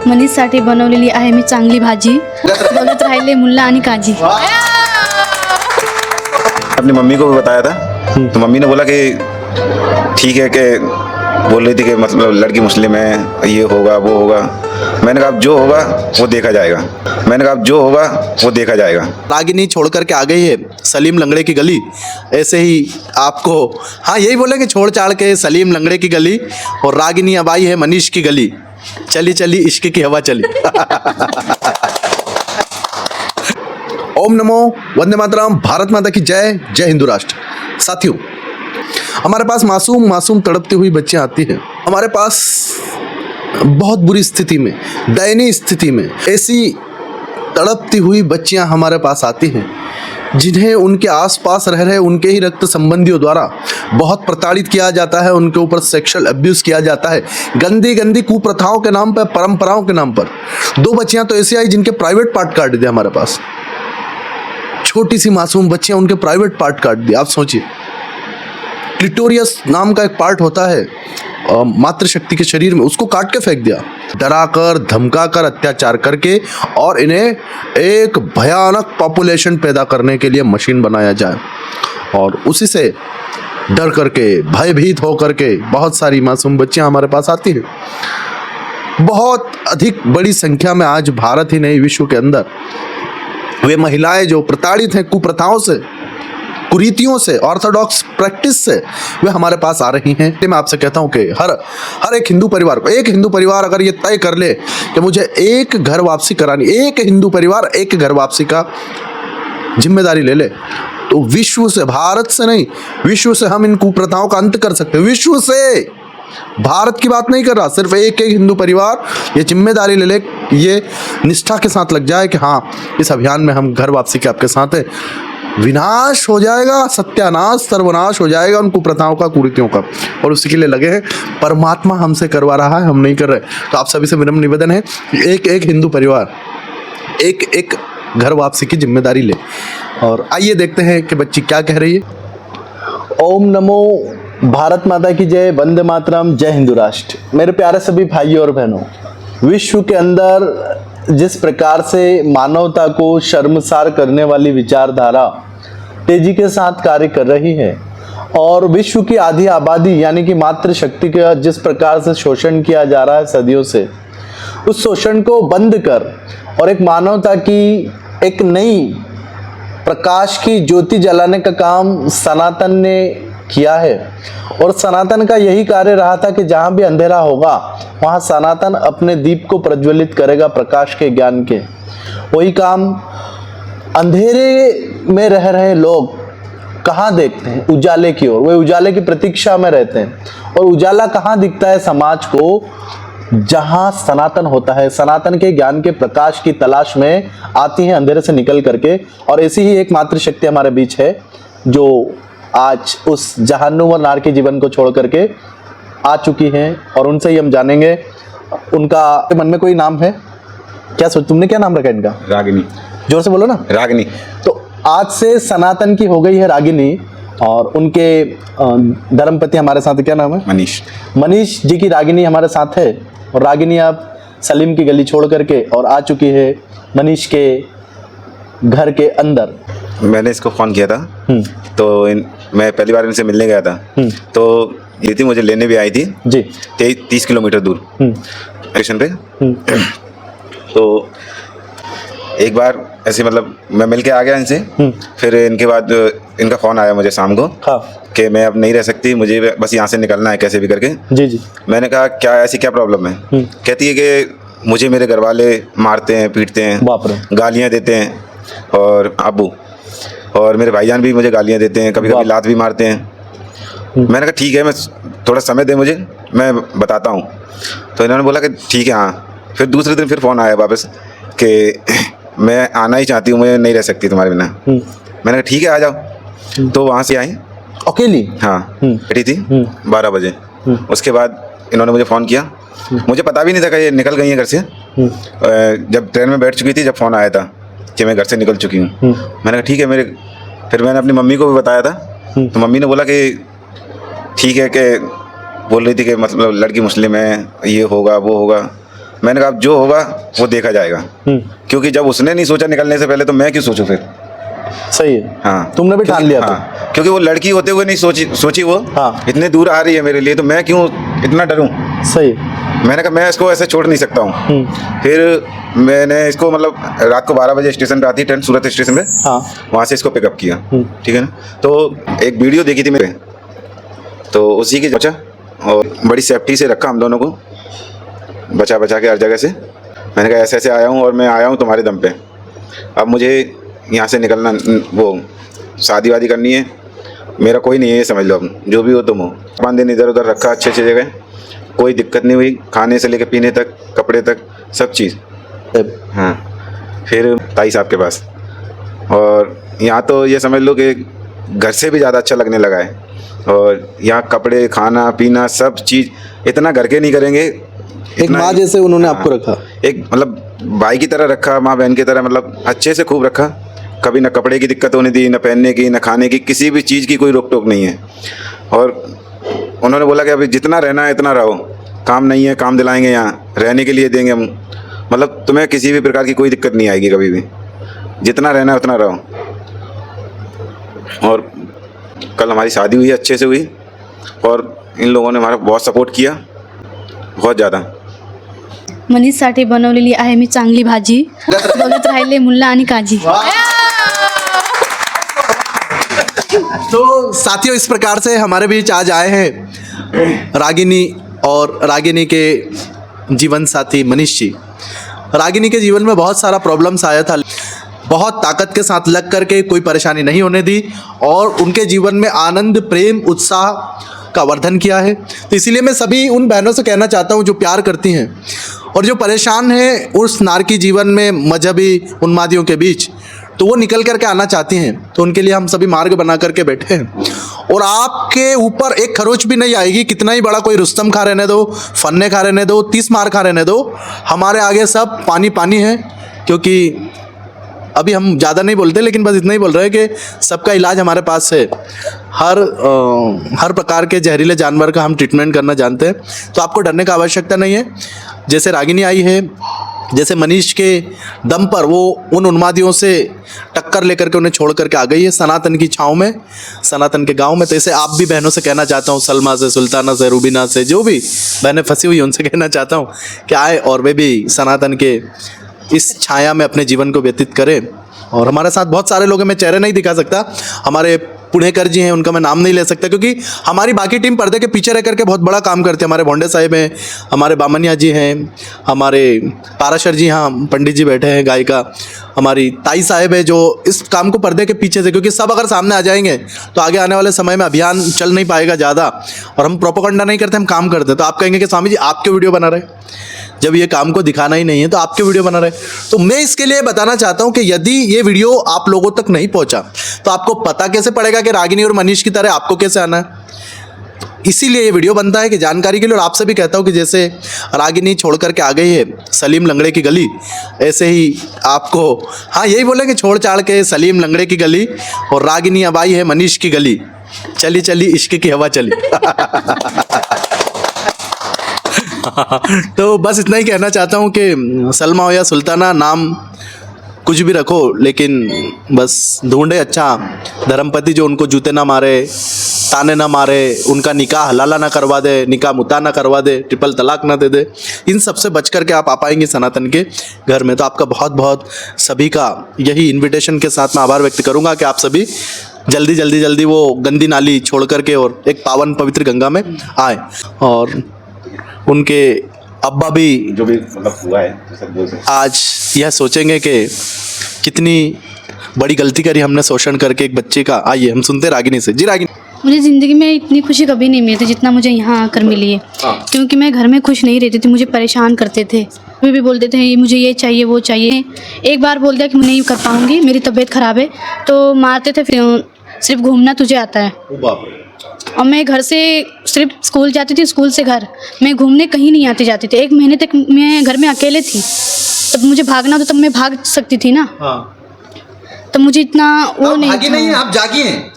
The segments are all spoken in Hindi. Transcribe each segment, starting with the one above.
मनीषसाठी बनवलेली आहे मी चांगली भाजी. बघत राहिले मुल्ला आणि काजी. अपनी मम्मी को भी बताया था तो मम्मी ने बोला कि ठीक है, कि बोल रही थी कि मतलब लड़की मुस्लिम है, ये होगा वो होगा. मैंने कहा अब जो होगा वो देखा जाएगा. मैंने कहा अब जो होगा वो देखा जाएगा. रागिनी छोड़ करके आ गई है सलीम लंगड़े की गली. ऐसे ही आपको हाँ यही बोलेंगे, छोड़ छाड़ के सलीम लंगड़े की गली और रागिनी अब आई है मनीष की गली. चली चली इश्क की हवा चली. ओम नमो वंदे मातरम, भारत माता की जय, जय हिंदू राष्ट्र. साथियों, हमारे पास मासूम मासूम तड़पती हुई बच्चियां आती हैं. हमारे पास बहुत बुरी स्थिति में, दयनीय स्थिति में ऐसी तड़पती हुई बच्चियां हमारे पास आती हैं जिन्हें उनके आसपास रह रहे उनके ही रक्त संबंधियों द्वारा बहुत प्रताड़ित किया जाता है. उनके ऊपर सेक्सुअल अब्यूज़ किया जाता है, गंदी गंदी कुप्रथाओं के नाम पर, परंपराओं के नाम पर. 2 बच्चियां तो ऐसी आई जिनके प्राइवेट पार्ट काट दिए हमारे पास. छोटी सी मासूम बच्चियां, उनके प्राइवेट पार्ट काट दिए. आप सोचिए, क्लिटोरियस नाम का एक पार्ट होता है मातृशक्ति के शरीर में, उसको काट के फेंक दिया. डराकर धमकाकर अत्याचार करके और इन्हें एक भयानक पॉपुलेशन पैदा करने के लिए मशीन बनाया जाए और उसी से डर करके, भयभीत हो करके बहुत सारी मासूम बच्चियां हमारे पास आती हैं. बहुत अधिक बड़ी संख्या में आज भारत ही नहीं विश्व के अंदर वे महिलाएं जो प्रताड़ित हैं कुप्रथाओं से, कुरीतियों से, ऑर्थोडॉक्स प्रैक्टिस से, वे हमारे पास आ रही हैं. मैं आपसे कहता हूं कि हर एक हिंदू परिवार को, एक हिंदू परिवार अगर ये तय कर ले कि मुझे एक घर वापसी करानी, एक हिंदू परिवार एक घर वापसी का जिम्मेदारी ले ले, तो विश्व से, भारत से नहीं, विश्व से हम इन कुप्रथाओं का अंत कर सकते हैं. विश्व से, भारत की बात नहीं कर रहा, सिर्फ एक एक हिंदू परिवार ये जिम्मेदारी ले ले, ये निष्ठा के साथ लग जाए कि हाँ इस अभियान में हम घर वापसी के आपके साथ हैं. विनाश हो जाएगा, सत्यानाश, सर्वनाश हो जाएगा उन कुप्रथाओं का, कुरीतियों का. और उसी के लिए लगे हैं. परमात्मा हमसे करवा रहा है, हम नहीं कर रहे. तो आप सभी से विनम्र निवेदन है, एक एक हिंदू परिवार एक एक घर वापसी की जिम्मेदारी ले. और आइए देखते हैं कि बच्ची क्या कह रही है. ओम नमो भारत माता की जय, वंदे मातरम, जय हिंदू राष्ट्र. मेरे प्यारे सभी भाइयों और बहनों, विश्व के अंदर जिस प्रकार से मानवता को शर्मसार करने वाली विचारधारा तेजी के साथ कार्य कर रही है और विश्व की आधी आबादी यानी कि मातृशक्ति का जिस प्रकार से शोषण किया जा रहा है सदियों से, उस शोषण को बंद कर और एक मानवता की एक नई प्रकाश की ज्योति जलाने का काम सनातन ने किया है. और सनातन का यही कार्य रहा था कि जहां भी अंधेरा होगा वहां सनातन अपने दीप को प्रज्वलित करेगा प्रकाश के, ज्ञान के. वही काम अंधेरे में रह रहे लोग कहाँ देखते हैं? उजाले की ओर. वे उजाले की प्रतीक्षा में रहते हैं. और उजाला कहाँ दिखता है समाज को? जहां सनातन होता है. सनातन के ज्ञान के प्रकाश की तलाश में आती हैं अंधेरे से निकल करके. और ऐसी ही एक मातृशक्ति हमारे बीच है जो आज उस जहन्नुम और नार के जीवन को छोड़ करके आ चुकी हैं. और उनसे ही हम जानेंगे. उनका मन में कोई नाम है क्या? सोच, तुमने क्या नाम रखा इनका? रागिनी. जोर से बोलो ना. रागिनी. तो आज से सनातन की हो गई है रागिनी. और उनके धर्मपति हमारे साथ, क्या नाम है? मनीष. मनीष जी की रागिनी हमारे साथ है. और रागिनी आप सलीम की गली छोड़ करके और आ चुकी है मनीष के घर के अंदर. मैंने इसको फ़ोन किया था तो मैं पहली बार इनसे मिलने गया था तो ये थी, मुझे लेने भी आई थी जी 30 किलोमीटर दूर स्टेशन पे. तो एक बार ऐसे मतलब मैं मिल के आ गया इनसे. फिर इनके बाद इनका फ़ोन आया मुझे शाम को. हाँ. कि मैं अब नहीं रह सकती, मुझे बस यहाँ से निकलना है कैसे भी करके. जी जी. मैंने कहा क्या, ऐसी क्या प्रॉब्लम है? कहती है कि मुझे मेरे घर वाले मारते हैं, पीटते हैं, बाप रे, गालियाँ देते हैं, और अब्बू और मेरे भाईजान भी मुझे गालियाँ देते हैं, कभी कभी लात भी मारते हैं. मैंने कहा ठीक है, मैं थोड़ा समय दे मुझे, मैं बताता हूँ. तो इन्होंने बोला कि ठीक है. हाँ. फिर दूसरे दिन फिर फ़ोन आया वापस कि मैं आना ही चाहती हूँ, मैं नहीं रह सकती तुम्हारे बिना. मैंने कहा ठीक है आ जाओ. तो वहाँ से आई अकेली. हाँ. बैठी थी 12 बजे. उसके बाद इन्होंने मुझे फ़ोन किया. मुझे पता भी नहीं था कि ये निकल गई हैं घर से. जब ट्रेन में बैठ चुकी थी, जब फ़ोन आया था कि मैं घर से निकल चुकी हूँ. मैंने कहा ठीक है. फिर मैंने अपनी मम्मी को भी बताया था. तो मम्मी ने बोला कि ठीक है, कि बोल रही थी कि मतलब लड़की मुस्लिम है, ये होगा वो होगा. मैंने कहा अब जो होगा वो देखा जाएगा, क्योंकि जब उसने नहीं सोचा निकलने से पहले तो मैं क्यों सोचूं फिर। सही है। हाँ, तुमने भी ठान लिया था। हाँ, क्योंकि वो लड़की होते हुए नहीं सोची वो। हाँ। इतने दूर आ रही है मेरे लिए तो मैं क्यों इतना डरूं। सही। मैंने कहा मैं इसको ऐसे छोड़ नहीं सकता हूँ। फिर मैंने इसको मतलब रात को 12 बजे स्टेशन पे आती है ट्रेन, सूरत स्टेशन पे। हाँ। वहाँ से इसको पिकअप किया, ठीक है ना। तो एक वीडियो देखी थी मेरे, तो उसी की बचा और बड़ी सेफ्टी से रखा हम दोनों को, बचा के हर जगह से। मैंने कहा ऐसे आया हूँ और मैं आया हूँ तुम्हारे दम पे, अब मुझे यहाँ से निकलना, वो शादी वादी करनी है, मेरा कोई नहीं है, ये समझ लो, अब जो भी हो तुम हो। 5 दिन इधर उधर रखा, अच्छे जगह, कोई दिक्कत नहीं हुई, खाने से लेकर पीने तक, कपड़े तक, सब चीज़। हाँ, फिर ताई साहब के पास, और यहाँ तो ये समझ लो कि घर से भी ज़्यादा अच्छा लगने लगा है। और यहाँ कपड़े, खाना पीना, सब चीज़ इतना घर के नहीं करेंगे, एक माँ जैसे उन्होंने आपको रखा, एक मतलब भाई की तरह रखा, माँ बहन की तरह, मतलब अच्छे से खूब रखा। कभी ना कपड़े की दिक्कत होने दी, ना पहनने की, ना खाने की, किसी भी चीज़ की कोई रोक टोक नहीं है। और उन्होंने बोला कि अभी जितना रहना है इतना रहो, काम नहीं है काम दिलाएंगे, यहाँ रहने के लिए देंगे हम, मतलब तुम्हें किसी भी प्रकार की कोई दिक्कत नहीं आएगी कभी भी, जितना रहना है उतना रहो। और कल हमारी शादी हुई, अच्छे से हुई, और इन लोगों ने हमारा बहुत सपोर्ट किया, बहुत ज़्यादा। मनीषसाठी बनवलेली आहे मी चांगली भाजी, बघत राहिले मुल्ला आणि काजी। तो साथियों, इस प्रकार से हमारे बीच आज आए हैं रागिनी और रागिनी के जीवन साथी मनीष जी। रागिनी के जीवन में बहुत सारा प्रॉब्लम्स आया था, बहुत ताकत के साथ लग करके कोई परेशानी नहीं होने दी, और उनके जीवन में आनंद, प्रेम, उत्साह का वर्धन किया है। तो इसीलिए मैं सभी उन बहनों से कहना चाहता हूँ जो प्यार करती हैं और जो परेशान हैं उस नारकी जीवन में मजहबी उन्मादियों के बीच, तो वो निकल करके आना चाहती हैं, तो उनके लिए हम सभी मार्ग बना करके बैठे हैं। और आपके ऊपर एक खरोच भी नहीं आएगी, कितना ही बड़ा कोई रुस्तम खा रहने दो, फन्ने खा रहने दो, 30 मार खा रहने दो, हमारे आगे सब पानी पानी है। क्योंकि अभी हम ज़्यादा नहीं बोलते, लेकिन बस इतना ही बोल रहे हैं कि सबका इलाज हमारे पास है। हर प्रकार के जहरीले जानवर का हम ट्रीटमेंट करना जानते हैं, तो आपको डरने का आवश्यकता नहीं है। जैसे रागिनी आई है, जैसे मनीष के दम पर वो उन उन्मादियों से टक्कर लेकर के उन्हें छोड़ करके आ गई है सनातन की छाँव में, सनातन के गांव में। तो ऐसे आप भी बहनों से कहना चाहता हूँ, सलमा से, सुल्ताना से, रूबीना से, जो भी बहनें फंसी हुई उनसे कहना चाहता हूँ कि आए और वे भी सनातन के इस छाया में अपने जीवन को व्यतीत करें। और हमारे साथ बहुत सारे लोग हैं, मैं चेहरे नहीं दिखा सकता, हमारे पुणेकर जी हैं, उनका मैं नाम नहीं ले सकता, क्योंकि हमारी बाकी टीम पर्दे के पीछे रह करके बहुत बड़ा काम करते हैं। हमारे भोंडे साहिब हैं, हमारे बामनिया जी हैं, हमारे पाराशर जी, हाँ पंडित जी बैठे हैं, गायिका हमारी ताई साहिब है, जो इस काम को पर्दे के पीछे से, क्योंकि सब अगर सामने आ जाएंगे तो आगे आने वाले समय में अभियान चल नहीं पाएगा ज़्यादा। और हम प्रोपेगेंडा नहीं करते, हम काम करते हैं। तो आप कहेंगे कि स्वामी जी आपके वीडियो बना रहे, जब ये काम को दिखाना ही नहीं है तो आपके वीडियो बना रहे। तो मैं इसके लिए बताना चाहता हूं कि यदि ये वीडियो आप लोगों तक नहीं पहुंचा तो आपको पता कैसे पड़ेगा कि रागिनी और मनीष की तरह आपको कैसे आना है। इसीलिए ये वीडियो बनता है कि जानकारी के लिए। और आपसे भी कहता हूं कि जैसे रागिनी छोड़ करके आ गई है सलीम लंगड़े की गली, ऐसे ही आपको, हाँ यही बोलेंगे, छोड़ छाड़ के सलीम लंगड़े की गली, और रागिनी अब आई है मनीष की गली। चली चली इश्क की हवा चली। तो बस इतना ही कहना चाहता हूँ कि सलमा हो या सुल्ताना, नाम कुछ भी रखो, लेकिन बस ढूंढे अच्छा धर्मपति जो उनको जूते ना मारे, ताने ना मारे, उनका निकाह हलाला ना करवा दे, निकाह मुता ना करवा दे, ट्रिपल तलाक ना दे दे। इन सब से बच करके आप आ पाएंगे सनातन के घर में। तो आपका बहुत बहुत सभी का यही इन्विटेशन के साथ मैं आभार व्यक्त करूँगा कि आप सभी जल्दी वो गंदी नाली छोड़ करके और एक पावन पवित्र गंगा में आए। और उनके अब्बा भी जो भी मतलब हुआ है तो सब बोल सकते आज यह सोचेंगे कि कितनी बड़ी गलती करी हमने शोषण करके एक बच्चे का। आइए हम सुनते रागिनी से। जी रागिनी। मुझे ज़िंदगी में इतनी खुशी कभी नहीं मिली थी जितना मुझे यहाँ आकर मिली है। क्योंकि मैं घर में खुश नहीं रहती थी, मुझे परेशान करते थे, वे भी बोलते थे मुझे ये चाहिए वो चाहिए। एक बार बोल दिया कि मैं नहीं कर पाऊँगी, मेरी तबीयत ख़राब है, तो मारते थे, फिर सिर्फ घूमना तुझे आता है। और मैं घर से सिर्फ स्कूल जाती थी, स्कूल से घर, मैं घूमने कहीं नहीं आती जाती थी। 1 महीने तक मैं घर में अकेले थी, तब मुझे भागना तो तब मैं भाग सकती थी ना। तो मुझे इतना वो नहीं भागी नहीं है, आप जागी हैं।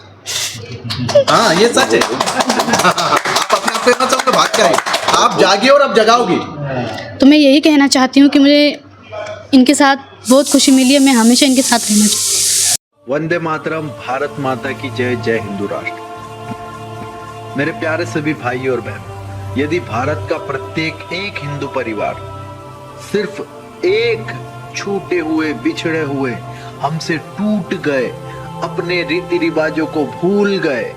हाँ ये सच है। आप अपने आप कहना चाहूंगा भाग के आइए, आप जागिए और आप जगाओगे। तो मैं यही कहना चाहती हूँ कि मुझे इनके साथ बहुत खुशी मिली है, मैं हमेशा इनके साथ रहना चाहती हूँ। वंदे मातरम, भारत माता की जय, जय हिंदू राष्ट्र। मेरे प्यारे सभी भाई और बहन, यदि भारत का प्रत्येक एक हिंदू परिवार सिर्फ एक छूटे हुए, बिछड़े हुए, हमसे टूट गए, अपने रीति रिवाजों को भूल गए,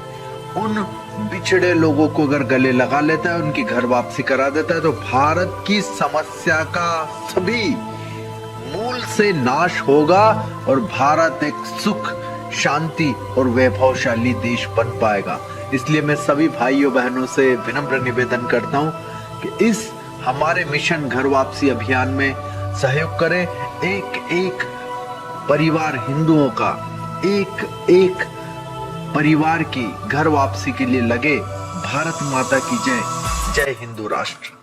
उन बिछड़े लोगों को अगर गले लगा लेता है, उनकी घर वापसी करा देता है, तो भारत की समस्या का सभी मूल से नाश होगा और भारत एक सुख, शांति और वैभवशाली देश बन पाएगा। इसलिए मैं सभी भाइयों बहनों से विनम्र निवेदन करता हूं कि इस हमारे मिशन घर वापसी अभियान में सहयोग करें। एक एक परिवार हिंदुओं का, एक एक परिवार की घर वापसी के लिए लगे। भारत माता की जय, जय हिंदू राष्ट्र।